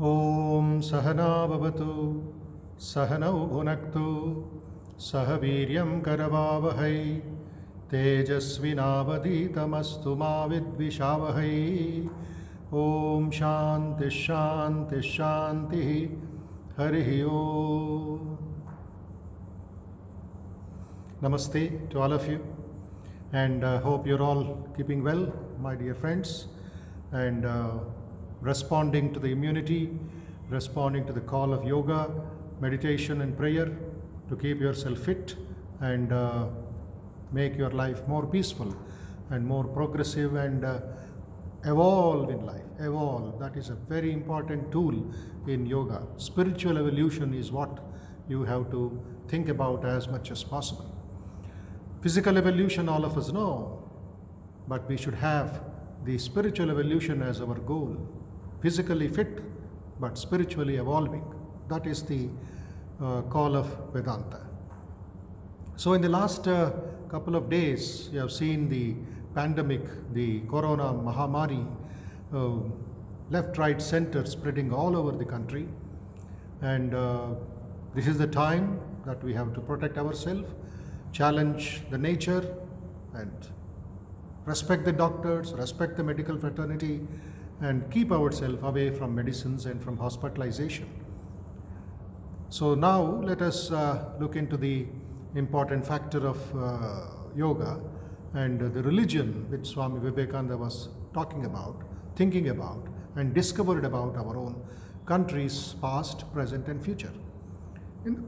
ॐ सहना भवतु सहनौ भुनक्तु सह वीर्यं करवावहै तेजस्विनावधीतमस्तु मा विद्विषावहै। ॐ शान्ति शान्ति शान्तिः। हरिः ओम्। Namaste to all of you, and hope you're all keeping well, my dear friends, and responding to the immunity, responding to the call of yoga, meditation and prayer to keep yourself fit and make your life more peaceful and more progressive and evolve in life. Evolve, that is a very important tool in yoga. Spiritual evolution is what you have to think about as much as possible. Physical evolution, all of us know, but we should have the spiritual evolution as our goal. Physically fit, but spiritually evolving. That is the call of Vedanta. So in the last couple of days, you have seen the pandemic, the Corona Mahamari, left, right, center spreading all over the country. And this is the time that we have to protect ourselves, challenge the nature, and respect the doctors, respect the medical fraternity, and keep ourselves away from medicines and from hospitalization. So now let us look into the important factor of yoga and the religion which Swami Vivekananda was talking about, thinking about, and discovered about our own country's past, present, and future. In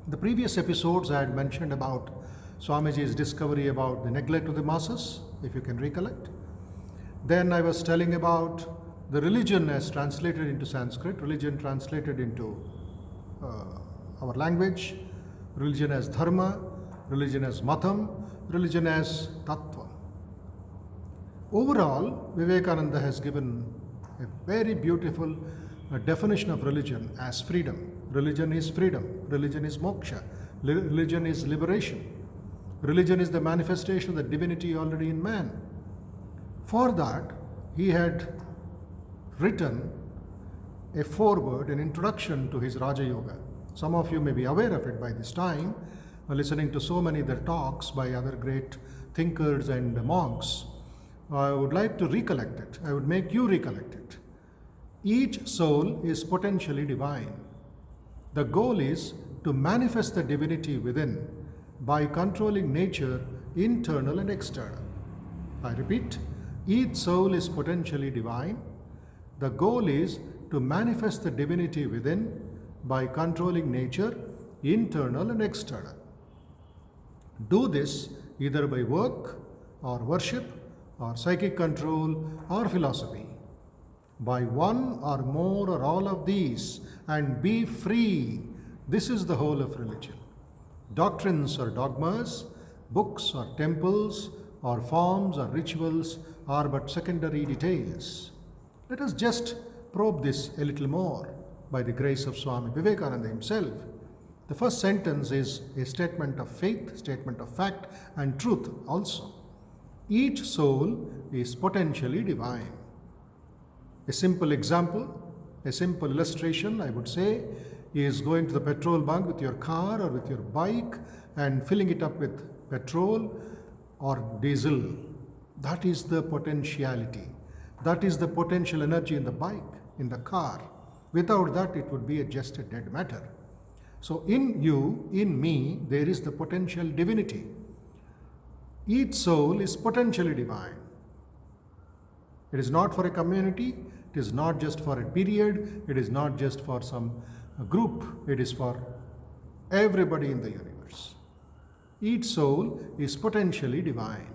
the previous episodes, I had mentioned about Swamiji's discovery about the neglect of the masses, if you can recollect. Then I was telling about the religion as translated into Sanskrit, religion translated into our language, religion as dharma, religion as matam, religion as tattva. Overall, Vivekananda has given a very beautiful definition of religion as freedom. Religion is freedom. Religion is moksha. Religion is liberation. Religion is the manifestation of the divinity already in man. For that, he had written a foreword, an introduction to his Raja Yoga. Some of you may be aware of it by this time, listening to so many other talks by other great thinkers and monks. I would like to recollect it. I would make you recollect it. Each soul is potentially divine. The goal is to manifest the divinity within by controlling nature, internal and external. I repeat, each soul is potentially divine. The goal is to manifest the divinity within by controlling nature, internal and external. Do this either by work or worship or psychic control or philosophy. By one or more or all of these, and be free. This is the whole of religion. Doctrines or dogmas, books or temples, or forms or rituals are but secondary details. Let us just probe this a little more by the grace of Swami Vivekananda himself. The first sentence is a statement of faith, statement of fact, and truth also. Each soul is potentially divine. A simple example, a simple illustration, I would say, is going to the petrol bunk with your car or with your bike and filling it up with petrol or diesel. That is the potentiality. That is the potential energy in the bike, in the car. Without that, it would be just a dead matter. So in you, in me, there is the potential divinity. Each soul is potentially divine. It is not for a community, it is not just for a period, it is not just for some group, it is for everybody in the universe. Each soul is potentially divine.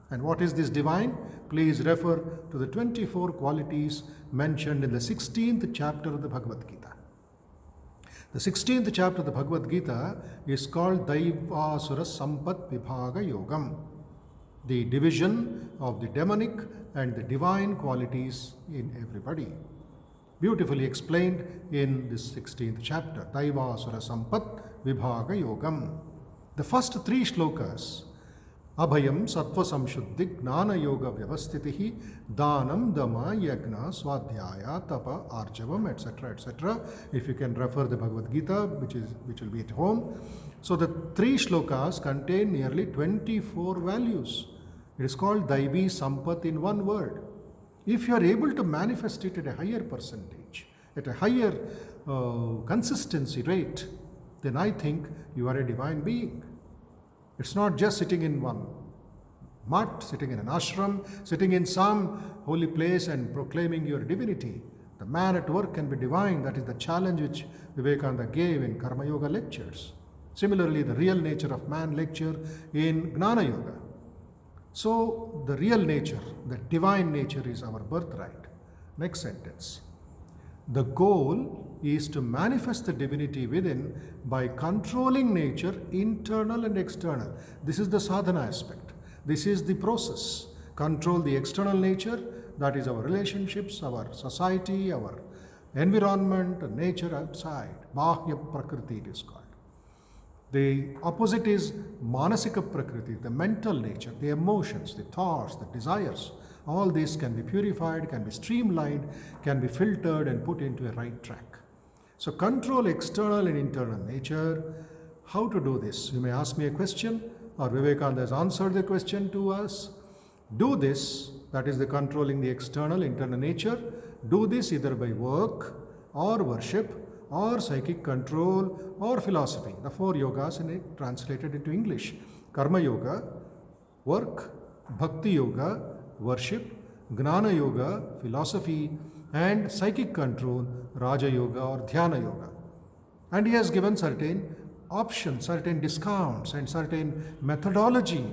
And what is this divine? Please refer to the 24 qualities mentioned in the 16th chapter of the Bhagavad Gita. The 16th chapter of the Bhagavad Gita is called Daivasura Sampat Vibhaga Yogam, the division of the demonic and the divine qualities in everybody. Beautifully explained in this 16th chapter, Daivasura Sampat Vibhaga Yogam. The first three shlokas Abhayam Sattva Samshuddhi Gnana Yoga Vyavasthitihi Dhanam Dama Yagna Swadhyaya Tapa Arjavam etc. etc. If you can refer the Bhagavad Gita, which will be at home. So the three shlokas contain nearly 24 values. It is called Daivi Sampat in one word. If you are able to manifest it at a higher percentage, at a higher consistency rate, then I think you are a divine being. It's not just sitting in one mutt, sitting in an ashram, sitting in some holy place and proclaiming your divinity. The man at work can be divine. That is the challenge which Vivekananda gave in Karma Yoga lectures. Similarly, the real nature of man lecture in Gnana Yoga. So, the real nature, the divine nature is our birthright. Next sentence. The goal is to manifest the divinity within by controlling nature, internal and external. This is the sadhana aspect. This is the process. Control the external nature, that is our relationships, our society, our environment, nature outside. Bahya Prakriti it is called. The opposite is Manasika Prakriti, the mental nature, the emotions, the thoughts, the desires. All these can be purified, can be streamlined, can be filtered and put into a right track. So control external and internal nature. How to do this? You may ask me a question, or Vivekananda has answered the question to us. Do this, that is the controlling the external, internal nature. Do this either by work or worship or psychic control or philosophy. The four yogas in it translated into English. Karma Yoga, work, Bhakti Yoga, worship, Gnana Yoga, philosophy, and psychic control, Raja Yoga or Dhyana Yoga. And he has given certain options, certain discounts, and certain methodology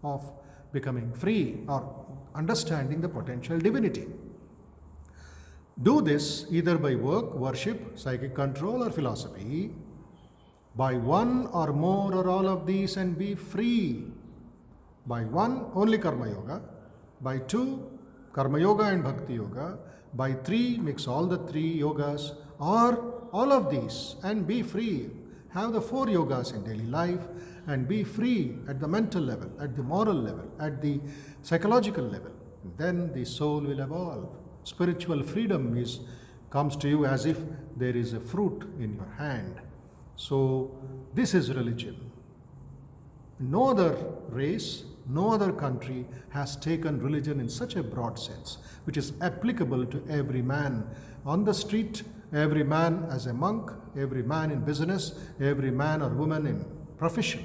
of becoming free or understanding the potential divinity. Do this either by work, worship, psychic control, or philosophy, by one or more or all of these, and be free. By one, only Karma Yoga. By two, Karma Yoga and Bhakti Yoga. By three, mix all the three yogas, or all of these, and be free. Have the four yogas in daily life, and be free at the mental level, at the moral level, at the psychological level. Then the soul will evolve. Spiritual freedom comes to you as if there is a fruit in your hand. So this is religion. No other race, no other country has taken religion in such a broad sense, which is applicable to every man on the street, every man as a monk, every man in business, every man or woman in profession.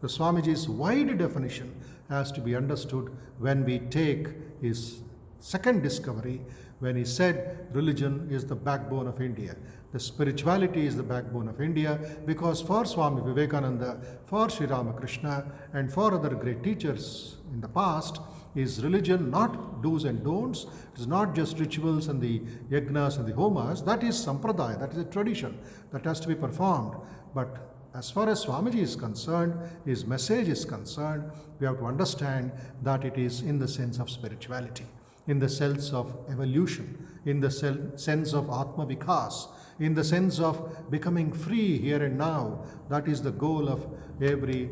The Swamiji's wide definition has to be understood when we take his second discovery, when he said religion is the backbone of India. The spirituality is the backbone of India, because for Swami Vivekananda, for Sri Ramakrishna, and for other great teachers in the past, is religion not do's and don'ts. It is not just rituals and the yagnas and the homas. That is sampradaya, that is a tradition that has to be performed. But as far as Swamiji is concerned, his message is concerned, we have to understand that it is in the sense of spirituality, in the sense of evolution, in the sense of Atma Vikas, in the sense of becoming free here and now. That is the goal of every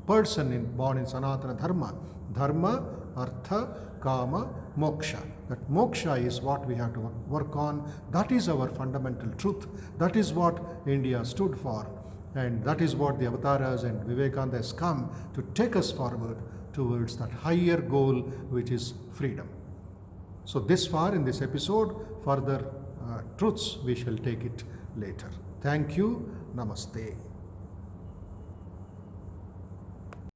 person born in Sanatana Dharma. Dharma, Artha, Kama, Moksha. That moksha is what we have to work on. That is our fundamental truth. That is what India stood for. And that is what the avatars and Vivekananda has come to take us forward towards that higher goal, which is freedom. So this far in this episode, further truths we shall take it later. Thank you. Namaste.